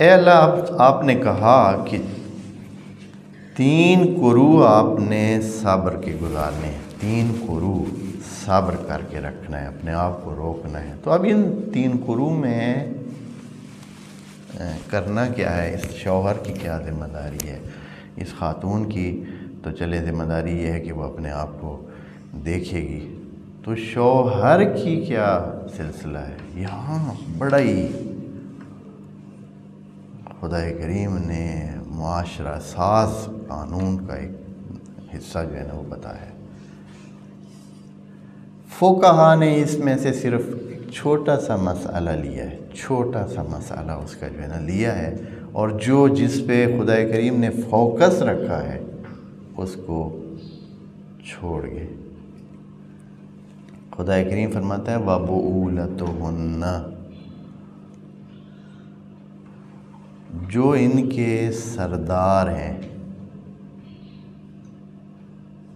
اے اللہ، آپ نے کہا کہ 3 قروء آپ نے صبر کے گزارنے ہیں، 3 قروء صبر کر کے رکھنا ہے، اپنے آپ کو روکنا ہے۔ تو اب ان 3 قروء میں کرنا کیا ہے؟ اس شوہر کی کیا ذمہ داری ہے؟ اس خاتون کی تو چلے ذمہ داری یہ ہے کہ وہ اپنے آپ کو دیکھے گی، تو شوہر کی کیا سلسلہ ہے؟ یہاں بڑا ہی خدا کریم نے معاشرہ ساز قانون کا ایک حصہ جو ہے نا وہ بتایا ہے۔ فقہا نے اس میں سے صرف ایک چھوٹا سا مسئلہ لیا ہے، چھوٹا سا مسئلہ اس کا جو ہے نا لیا ہے، اور جس پہ خدا کریم نے فوکس رکھا ہے اس کو چھوڑ گئے۔ خدا کریم فرماتا ہے وَبُعُولَتُهُنَّ، جو ان کے سردار ہیں،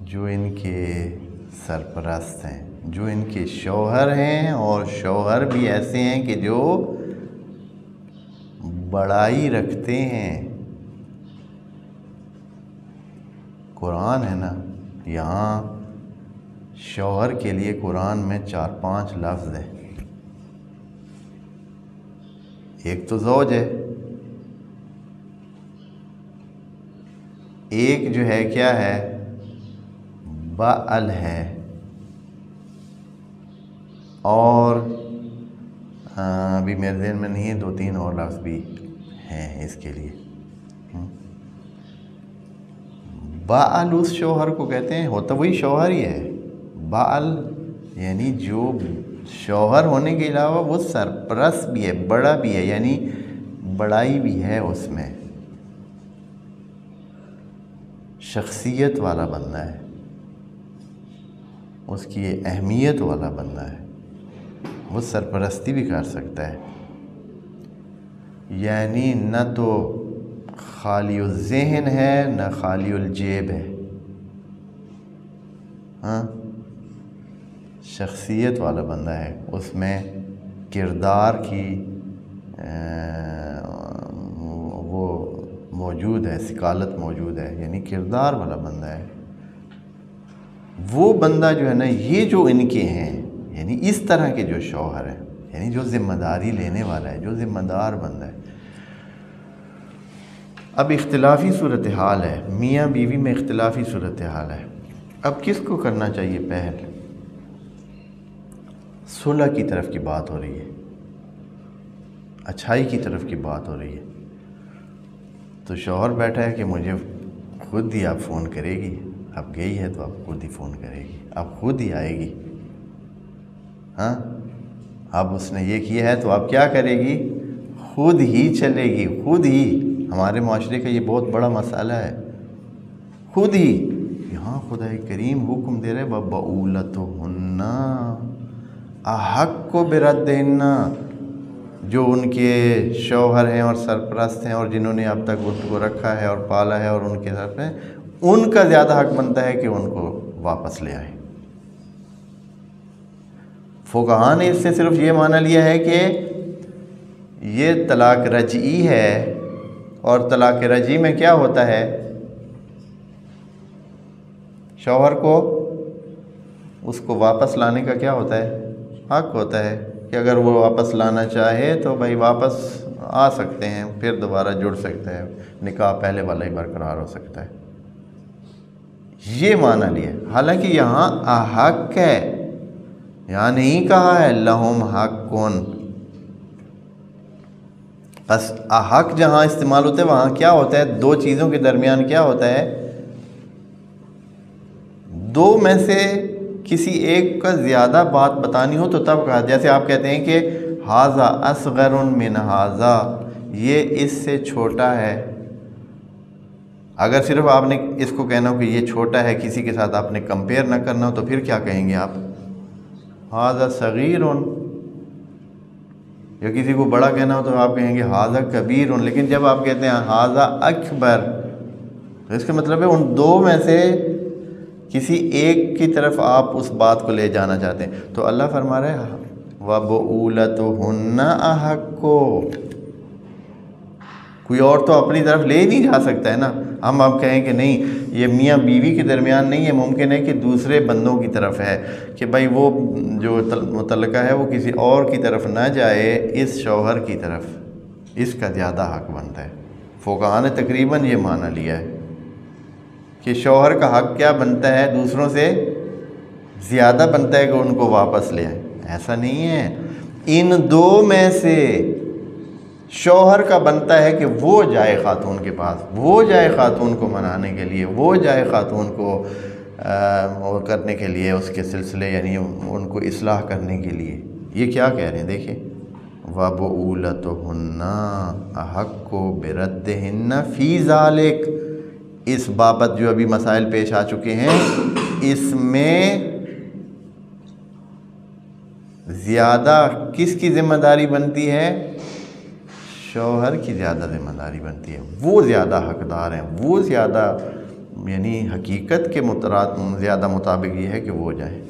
جو ان کے سرپرست ہیں، جو ان کے شوہر ہیں، اور شوہر بھی ایسے ہیں کہ جو بڑائی رکھتے ہیں۔ قرآن ہے نا، یہاں شوہر کے لیے قرآن میں 4-5 لفظ ہیں۔ ایک تو زوج ہے، ایک جو ہے کیا ہے؟ بعل ہے، اور ابھی میرے ذہن میں نہیں ہے، 2-3 اور لفظ بھی ہیں اس کے لیے۔ بعل اس شوہر کو کہتے ہیں، ہوتا وہی شوہر ہی ہے۔ بعل یعنی جو شوہر ہونے کے علاوہ وہ سرپرست بھی ہے، بڑا بھی ہے، یعنی بڑائی بھی ہے اس میں، شخصیت والا بندہ ہے، اس کی اہمیت والا بندہ ہے، وہ سرپرستی بھی کر سکتا ہے، یعنی نہ تو خالی الذہن ہے نہ خالی الجیب ہے، ہاں، شخصیت والا بندہ ہے، اس میں کردار کی وہ موجود ہے، ثقالت موجود ہے، یعنی کردار والا بندہ ہے۔ وہ بندہ جو ہے نا، یہ جو ان کے ہیں، یعنی اس طرح کے جو شوہر ہیں، یعنی جو ذمہ داری لینے والا ہے، جو ذمہ دار بندہ ہے۔ اب اختلافی صورتحال ہے، میاں بیوی میں اختلافی صورتحال ہے۔ اب کس کو کرنا چاہیے پہل؟ صلح کی طرف کی بات ہو رہی ہے، اچھائی کی طرف کی بات ہو رہی ہے، تو شوہر بیٹھا ہے کہ مجھے خود ہی آپ فون کرے گی، اب گئی ہے تو اب خود ہی فون کرے گی، اب خود ہی آئے گی، ہاں، اب اس نے یہ کیا ہے تو اب کیا کرے گی؟ خود ہی چلے گی، خود ہی۔ ہمارے معاشرے کا یہ بہت بڑا مسئلہ ہے، خود ہی۔ یہاں خدا کریم حکم دے رہے وَبُعُولَتُهُنَّ أَحَقُّ بِرَدِّهِنَّ، جو ان کے شوہر ہیں اور سرپرست ہیں، اور جنہوں نے اب تک ان کو رکھا ہے اور پالا ہے، اور ان کے طرف میں ان کا زیادہ حق بنتا ہے کہ ان کو واپس لے آئیں۔ فقہا نے اس سے صرف یہ معنی لیا ہے کہ یہ طلاق رجعی ہے، اور طلاق رجعی میں کیا ہوتا ہے؟ شوہر کو اس کو واپس لانے کا کیا ہوتا ہے؟ حق ہوتا ہے، کہ اگر وہ واپس لانا چاہے تو بھائی واپس آ سکتے ہیں، پھر دوبارہ جڑ سکتا ہے، نکاح پہلے والا ہی برقرار ہو سکتا ہے۔ یہ معنی لیا، حالانکہ یہاں احق ہے، یہاں نہیں کہا ہے لہم حقن۔ بس احق جہاں استعمال ہوتا ہے وہاں کیا ہوتا ہے؟ 2 چیزوں کے درمیان کیا ہوتا ہے؟ 2 میں سے کسی ایک کا زیادہ بات بتانی ہو تو تب کہا، جیسے آپ کہتے ہیں کہ ھذا اصغر من ھذا، یہ اس سے چھوٹا ہے۔ اگر صرف آپ نے اس کو کہنا ہو کہ یہ چھوٹا ہے، کسی کے ساتھ آپ نے کمپیئر نہ کرنا ہو، تو پھر کیا کہیں گے آپ؟ ھذا صغیر، یا کسی کو بڑا کہنا ہو تو آپ کہیں گے ھذا کبیر۔ لیکن جب آپ کہتے ہیں ھذا اکبر، تو اس کا مطلب ہے ان 2 میں سے کسی ایک کی طرف آپ اس بات کو لے جانا چاہتے ہیں۔ تو اللہ فرما رہے ہیں وَبُعُولَتُهُنَّ أَحَقُّ، کوئی اور تو اپنی طرف لے نہیں جا سکتا ہے نا. ہم اب کہیں کہ نہیں یہ میاں بیوی کے درمیان نہیں ہے، ممکن ہے کہ دوسرے بندوں کی طرف ہے کہ بھائی وہ جو متعلقہ ہے وہ کسی اور کی طرف نہ جائے، اس شوہر کی طرف اس کا زیادہ حق بنتا ہے. فقہاء نے تقریباً یہ معنی لیا ہے کہ شوہر کا حق کیا بنتا ہے، دوسروں سے زیادہ بنتا ہے کہ ان کو واپس لے آئے. ایسا نہیں ہے، ان دو میں سے شوہر کا بنتا ہے کہ وہ جائے خاتون کے پاس، وہ جائے خاتون کو منانے کے لیے، وہ جائے خاتون کو وہ کرنے کے لیے، اس کے سلسلے یعنی ان کو اصلاح کرنے کے لیے. یہ کیا کہہ رہے ہیں دیکھیں، وَبُعُولَتُهُنَّ أَحَقُّ بِرَدِّهِنَّ فِي ذَلِكَ. اس بابت جو ابھی مسائل پیش آ چکے ہیں، اس میں زیادہ کس کی ذمہ داری بنتی ہے؟ شوہر کی زیادہ ذمہ داری بنتی ہے. وہ زیادہ حقدار ہیں، وہ زیادہ یعنی حقیقت کے زیادہ مطابق یہ ہے کہ وہ جائیں.